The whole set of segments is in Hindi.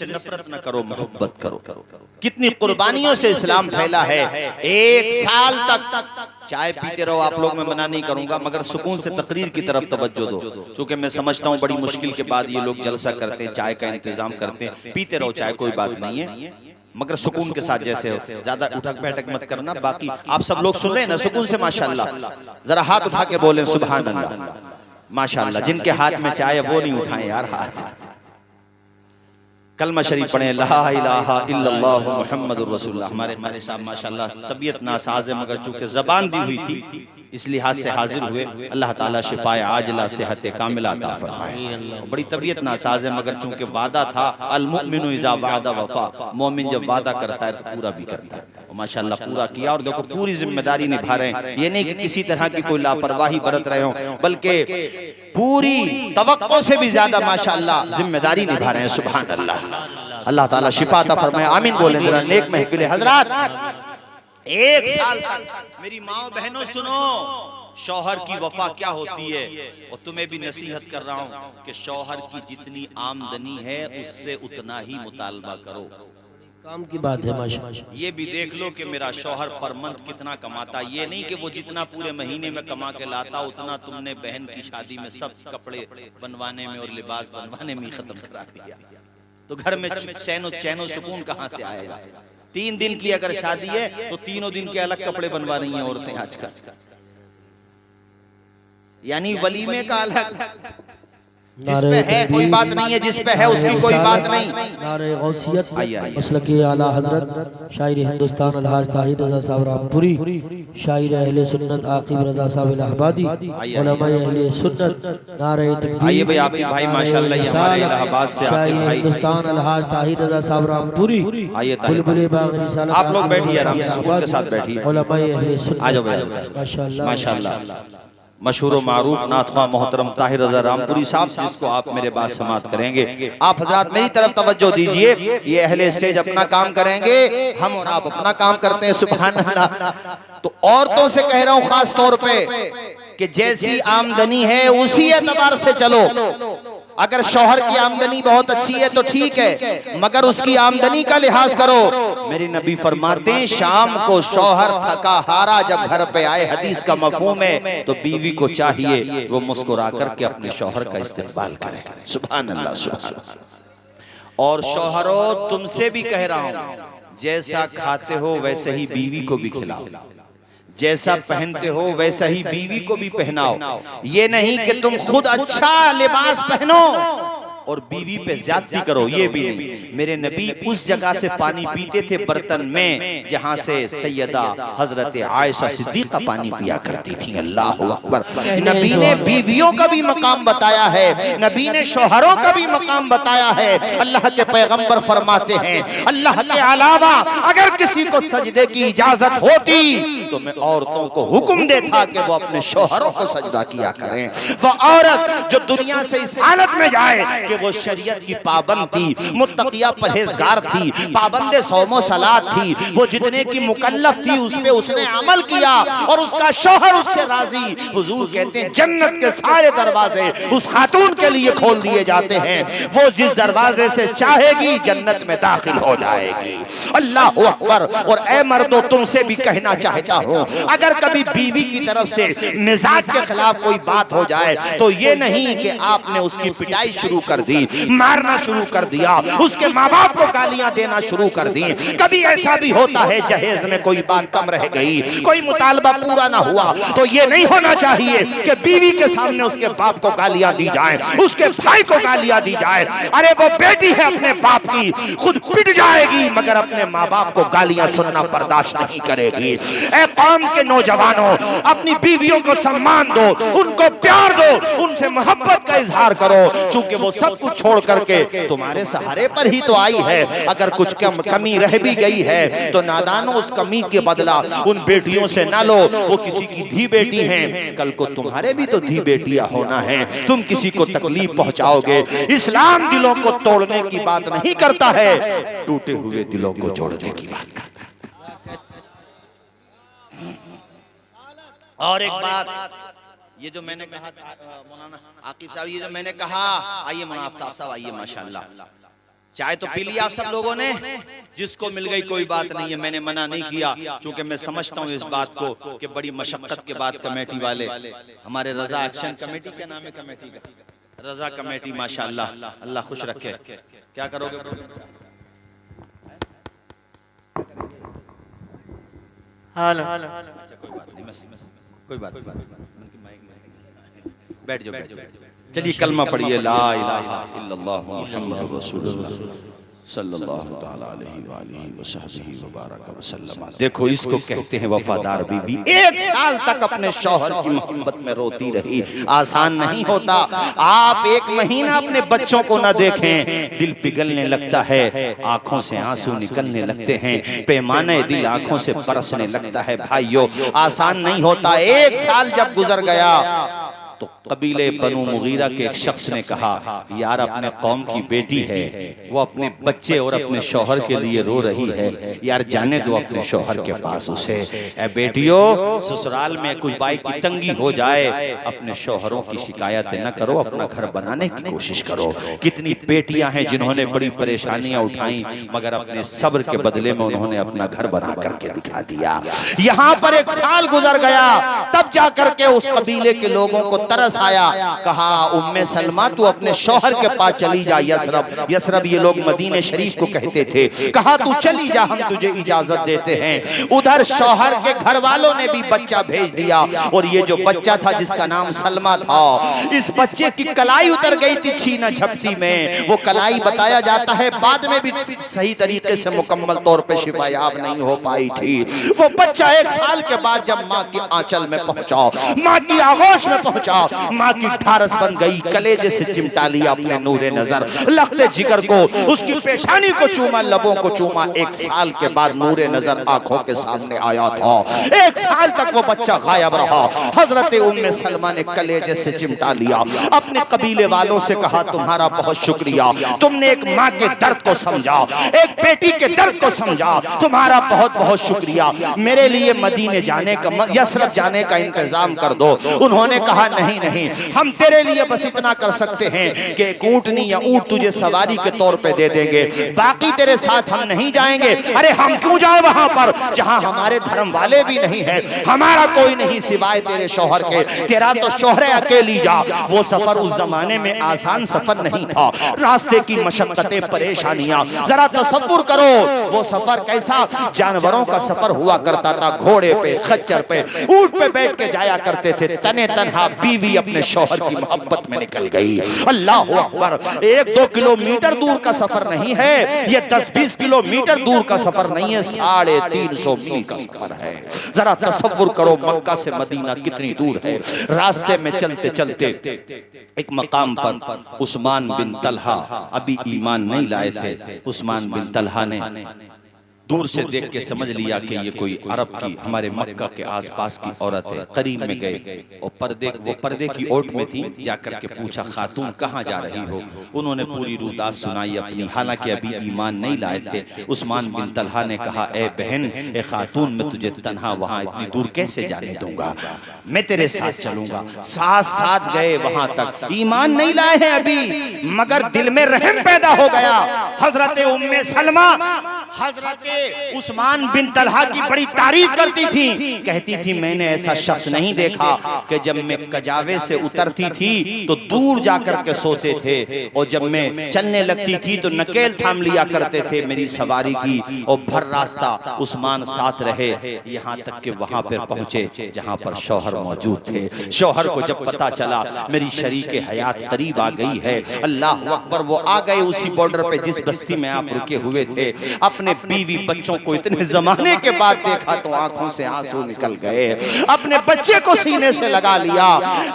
से नफरत न करो, मोहब्बत करो। कितनी कुर्बानियों से इस्लाम फैला है। 1 साल तक चाय पीते रहो। आप लोग, मैं मना नहीं करूंगा, मगर सुकून से तकरीर की तरफ तवज्जो दो। चूंकि मैं समझता हूँ बड़ी मुश्किल के बाद ये लोग जलसा करते हैं, चाय का इंतजाम करते हैं। पीते रहो चाय, कोई बात नहीं है, मगर सुकून के साथ जैसे हो। ज्यादा उठक बैठक मत करना। बाकी आप सब लोग सुन रहे हैं ना सुकून से? माशाअल्लाह। जरा हाथ उठा के बोलें सुभान अल्लाह, माशाअल्लाह। जिनके हाथ में चाय है वो नहीं उठाएं यार हाथ। कलमा शरीफ पढ़ें, ला इलाहा इल्लल्लाह मुहम्मदुर रसूलुल्लाह। हमारे साहब माशाअल्लाह तबीयत नासाज है, मगर चूंकि जबान दी हुई थी इस लिहाज से हाजिर हुए। अल्लाह ताला शिफाए आजिला सेहत कामिला अता फरमाए। बड़ी तबीयत नासाज है, मगर चूंकि वादा था, अल मुमिनु इज़ा वादा वफा, मोमिन जब वादा करता है तो पूरा भी करता है। और माशाअल्लाह पूरा किया। और देखो पूरी जिम्मेदारी निभा रहे हैं। ये नहीं कि किसी तरह की कोई लापरवाही बरत रहे हो, बल्कि पूरी तवक्को से भी ज्यादा माशाअल्लाह जिम्मेदारी निभा रहे हैं। सुभान अल्लाह। अल्लाह ताला शिफा अता फरमाए, आमीन बोलें जरा। नेक महफिल हजरात, 1 साल तक मेरी माओ बहनों सुनो, शौहर की वफा क्या होती है। और तुम्हें भी नसीहत कर रहा हूं कि शौहर की जितनी आमदनी है उससे उतना ही मुतालबा करो। काम की बात है माशाअल्लाह। ये भी देख लो कि मेरा शौहर पर मंथ कितना कमाता। ये नहीं कि वो जितना पूरे महीने में कमा के लाता उतना तुमने बहन की शादी में सब कपड़े बनवाने में और लिबास बनवाने में ही खत्म करा दिया, तो घर में चैनो सुकून कहां से आएगा। 3 दिन की अगर शादी है तो 3 दिन के अलग कपड़े बनवा रही हैं औरतें आजकल, यानी वलीमे का अलग। जिस पे है कोई बात नहीं है, जिस पे है उसकी कोई बात नहीं। नारे गौसियत मसलक आला हजरत शायर हिंदुस्तान अलहाज ताहिर रजा साहब रामपुरी, शायर अहले सुन्नत आकिब रजा साहब इलाहाबादी, उलमा अहले सुन्नत। नारे तकबीर। आइए भाई, आपके भाई माशाअल्लाह ये हमारे इलाहाबाद से आके भाई हिंदुस्तान अलहाज ताहिर रजा साहब रामपुरी। आइए बुलबुल बाग रिसालत, आप लोग बैठिए आराम से सुकून के साथ बैठिए। उलमा अहले सुन्नत। आ जाओ भाई, माशाअल्लाह माशाअल्लाह। मशहूर व मारूफ नातख़्वाह मोहतरम ताहिर रज़ा रामपुरी साहब, जिसको आप मेरे बाद समात करेंगे। आप हजरात मेरी तरफ तवज्जो दीजिए। ये अहले स्टेज अपना काम करेंगे, हम और आप अपना काम करते हैं। सुभान अल्लाह। तो औरतों से कह रहा हूं खास तौर पे कि जैसी आमदनी है उसी एतबार से चलो। अगर शौहर की आमदनी बहुत अच्छी है तो ठीक है, मगर उसकी आमदनी का लिहाज करो। मेरे नबी फरमाते हैं शाम को शौहर थका हारा जब घर पे आए, हदीस का मफहूम है, तो बीवी को चाहिए वो मुस्कुरा करके अपने शौहर का इस्तेमाल करे। सुभान अल्लाह, सुभान अल्लाह। और शौहरों तुमसे भी कह रहा हूं, जैसा खाते हो वैसे ही बीवी को भी खिलाओ, जैसा पहनते हो वैसा ही बीवी को भी पहनाओ। ये नहीं कि तुम खुद अच्छा लिबास पहनो और बीवी पे ज्यादती करो, ये भी नहीं। मेरे नबी उस जगह से पानी पीते थे बर्तन में जहां से सैयदा हजरत आयशा सिद्दीका पानी पिया करती थी। अल्लाह अकबर। नबी ने बीवियों का भी मकाम बताया है, नबी ने शौहरों का भी मकाम बताया है। अल्लाह के पैगंबर फरमाते हैं, अल्लाह के अलावा अगर किसी को सजदे की इजाजत होती तो मैं औरतों को हुक्म देता कि वो अपने शौहरों को सजदा किया करें। वो औरत जो दुनिया से इस हालत में जाए कि वो शरीयत की पाबंद थी, मुत्तकिया परहेजगार थी, पाबंदे सौमो सलात थी, वो जितने की मुकल्लफ थी उस पे उसने अमल किया और उसका शौहर उससे राजी। हुजूर कहते हैं जन्नत के सारे दरवाजे उस खातून के लिए खोल दिए जाते हैं, वो जिस दरवाजे से चाहेगी जन्नत में दाखिल हो जाएगी। अल्लाह अकबर। और ए मर्दों तुमसे भी कहना चाहता हूं, अगर कभी बीवी की तरफ से मिजाज के खिलाफ कोई बात हो जाए तो ये नहीं कि आपने उसकी पिटाई शुरू कर दी, मारना शुरू कर दिया, उसके माँ बाप को गालियां देना शुरू कर दी। कभी ऐसा भी होता है जहेज में कोई बात कम रह गई, कोई मुतालबा पूरा ना हुआ, तो ये नहीं होना चाहिए कि बीवी के सामने उसके बाप को गालियां दी जाए, उसके भाई को गालियां दी जाए। अरे वो बेटी है अपने बाप की, खुद पिट जाएगी मगर अपने माँ बाप को गालियां सुनना बर्दाश्त नहीं करेगी। ए कौम के नौजवानों, अपनी बीवियों को सम्मान दो, उनको प्यार दो, उनसे मोहब्बत का इजहार करो, चूंकि वो सब कुछ छोड़ करके तुम्हारे सहारे पर ही तो आई है। अगर कुछ कमी रह भी गई है तो नादानो उस कमी के बदला उन बेटियों से ना लो, वो किसी की धी बेटी हैं, कल को तुम्हारे भी तो धी बेटियां होना है। तुम किसी को तकलीफ पहुंचाओगे। इस्लाम दिलों को तोड़ने की बात नहीं करता है, टूटे हुए दिलों को जोड़ने की बात करता है। और एक बात, ये जो मैंने कहा मौलाना आकिब साहब, ये जो मैंने कहा, आइए मौलाना आफ्ताब साहब आइए माशाल्लाह। चाय तो पी लिया आप सब लोगों ने, जिसको मिल गई कोई बात नहीं है, मैंने मना नहीं किया, क्योंकि मैं समझता हूँ इस बात को कि बड़ी मशक्कत के बाद कमेटी वाले, हमारे रजा एक्शन कमेटी, क्या नाम है कमेटी का, रजा कमेटी, माशाअल्लाह, अल्लाह खुश रखे। क्या करोगे? कोई बात नहीं, बैठ जाओ, चलिए कलमा पढ़िए, ला इलाहा इल्लल्लाह मुहम्मदुर रसूलुल्लाह सल्लल्लाहु तआला अलैहि व आलिहि व सहबिहि व बारक व सल्लम। देखो इसको कहते हैं वफादार बीवी। 1 साल तक अपने शौहर की मोहब्बत में रोती रही, आसान नहीं होता। आप 1 महीना अपने बच्चों को न देखें, दिल पिघलने लगता है, आंखों से आंसू निकलने लगते हैं, पैमाने दिल आंखों से बरसने लगता है। भाइयों आसान नहीं होता। 1 साल जब गुजर गया तो कबीले बनु मुगीरा के एक शख्स ने कहा, यार अपने कौम की बेटी है, वो अपने बच्चे और अपने शौहर के लिए रो रही है, यार जाने दो अपने शौहर के पास उसे। ए बेटियों, ससुराल में कुछ भाई की तंगी हो जाए, अपने शौहरों की शिकायत न करो, अपना घर बनाने की कोशिश करो। कितनी बेटियां हैं जिन्होंने बड़ी परेशानियां उठाई, मगर अपने सब्र के बदले में उन्होंने अपना घर बना करके दिखा दिया। यहाँ पर 1 साल गुजर गया, तब जाकर के उस कबीले के लोगों को तरस आया। कहा, उम्मे सलमा तू अपने शौहर के पास चली जा, यसरब, यसरब ये लोग मदीने शरीफ को कहते थे। कहा तू चली जा, हम तुझे इजाजत देते हैं। उधर शौहर के घर वालों ने भी बच्चा भेज दिया, और ये जो बच्चा था जिसका नाम सलमा था, इस बच्चे की कलाई उतर गई थी छीना झपटी में। वो कलाई बताया जाता है बाद में भी सही तरीके से मुकम्मल तौर पे शिफायाब नहीं हो पाई थी। वो बच्चा 1 साल के बाद जब माँ की आंचल में पहुंचा, माँ की आगोश में पहुंचा, माँ की ढारस बन गई, कलेजे से चिमटा लिया अपने नूरे नजर, लगते जिगर को, उसकी पेशानी को चूमा, लबों को चूमा। 1 साल के बाद नूरे नजर आंखों के सामने आया था। 1 साल तक वो बच्चा गायब रहा। हजरत उम्मे सलमा ने कलेजे से चिमटा लिया, अपने कबीले वालों से कहा, तुम्हारा बहुत शुक्रिया, तुमने एक माँ के दर्द को समझा, एक बेटी के दर्द को समझा, तुम्हारा बहुत बहुत शुक्रिया। मेरे लिए मदीने जाने का, यसरब जाने का इंतजाम कर दो। उन्होंने कहा, नहीं नहीं, हम तेरे लिए बस इतना कर सकते हैं कि एक ऊंटनी या ऊंट तुझे सवारी के तौर पे दे देंगे, बाकी तेरे साथ हम नहीं जाएंगे। अरे हम क्यों जाए वहां पर जहां हमारे धर्म वाले भी नहीं है, हमारा कोई नहीं सिवाय तेरे शौहर के, तेरा तो शौहर है, अकेली जा। वो सफर उस जमाने में आसान सफर नहीं था, रास्ते की मशक्कतें, परेशानियां, जरा तसव्वुर करो वो सफर कैसा जानवरों का सफर हुआ करता था। घोड़े पे, खच्चर पे, ऊंट पे बैठ के जाया करते थे। तने तन्हा बीवी अपने शौहर की मोहब्बत में निकल गई। अल्लाह अकबर। 1-2 किलोमीटर दूर का सफर नहीं है, ये 10-20 किलोमीटर दूर का सफर नहीं है, 350 मील का सफर है। जरा तसव्वुर करो मक्का से मदीना कितनी दूर है। रास्ते में चलते चलते एक मकाम पर उस्मान बिन तलहा अभी ईमान नहीं लाए थे। उस्मान बिन तलहा ने दूर से देख के समझ लिया कि ये कोई अरब की, हमारे मक्का के आसपास की औरत है। करीब में गए और वो पर्दे की ओट में थी। जाकर के पूछा, खातून कहाँ जा रही हो? उन्होंने पूरी रुदास सुनाई अपनी, हालांकि अभी ईमान नहीं लाए थे। उस्मान बिन तलहा ने कहा, ए बहन, ए खातून, मैं तुझे तन्हा वहां इतनी दूर कैसे जाने दूंगा, मैं तेरे साथ चलूंगा। साथ गए वहां तक। ईमान नहीं लाए हैं अभी, मगर दिल में रहम पैदा हो गया। हजरत उम्मे सलमा हजरत उस्मान बिन तलहा की बड़ी तारीफ करती थी, कहती थी, मैंने ऐसा शख्स नहीं देखा कि जब मैं कजावे से उतरती थी तो दूर जाकर के सोते थे, और जब मैं चलने लगती थी तो नकेल थाम लिया करते थे मेरी सवारी की, और भर रास्ता उस्मान साथ रहे, यहाँ तक कि वहां पर पहुंचे जहां पर शौहर मौजूद थे। शौहर को जब पता चला मेरी शरीके हयात करीब आ गई है, अल्लाह अकबर, वो आ गए उसी बॉर्डर पे जिस बस्ती में आप रुके हुए थे। अपने बीवी बच्चों को इतने जमाने के बाद देखा तो आंखों से आंसू निकल गए। अपने बच्चे को सीने से लगा लिया।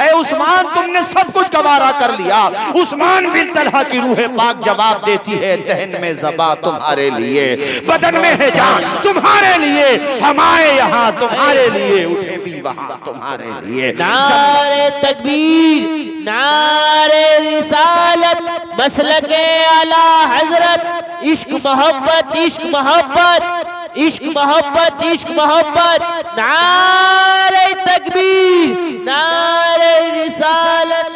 ए उस्मान, तुमने सब कुछ गवारा कर लिया। उस्मान बिन तलहा की रूह पाक जवाब देती है, दहन में ज़बा तुम्हारे लिए, बदन में है जान तुम्हारे लिए, हम आए यहाँ तुम्हारे लिए, उठे भी वहाँ तुम्हारे लिए। नारे तकबीर, नारे रिसालत, मसलके आला हजरत, इश्क मोहब्बत, इश्क मोहब्बत, इश्क मोहब्बत, इश्क मोहब्बत। नारे तकबीर, नारे रिसालत।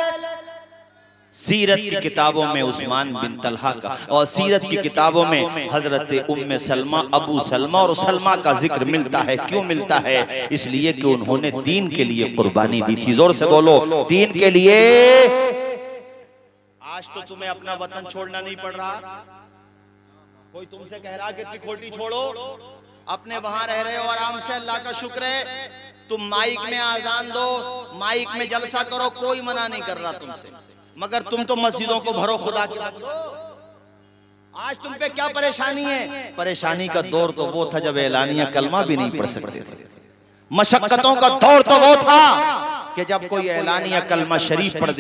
सीरत की किताबों में उस्मान बिन तलहा का और सीरत की किताबों में हजरत उम्मे सलमा, अबू सलमा और सलमा का जिक्र मिलता है। क्यों मिलता है? इसलिए कि उन्होंने दीन के लिए कुर्बानी दी थी। जोर से बोलो, दीन के लिए। आज तो तुम्हें अपना वतन छोड़ना नहीं पड़ रहा। कोई तुमसे कह रहा कि इतनी खोटी छोड़ो, अपने वहां रह रहे हो आराम से, अल्लाह का शुक्र है। तुम माइक में आजान दो, माइक में जलसा करो, कोई मना नहीं कर रहा तुमसे, मगर तुम तो मस्जिदों को भरो खुदा के। आज तुम पे क्या परेशानी है? परेशानी का दौर तो वो था जब एलानिया कलमा भी नहीं पढ़ सकते थे। मशक्कतों का दौर तो वो था कि जब कोई एलानिया कलमा शरीफ पढ़ दे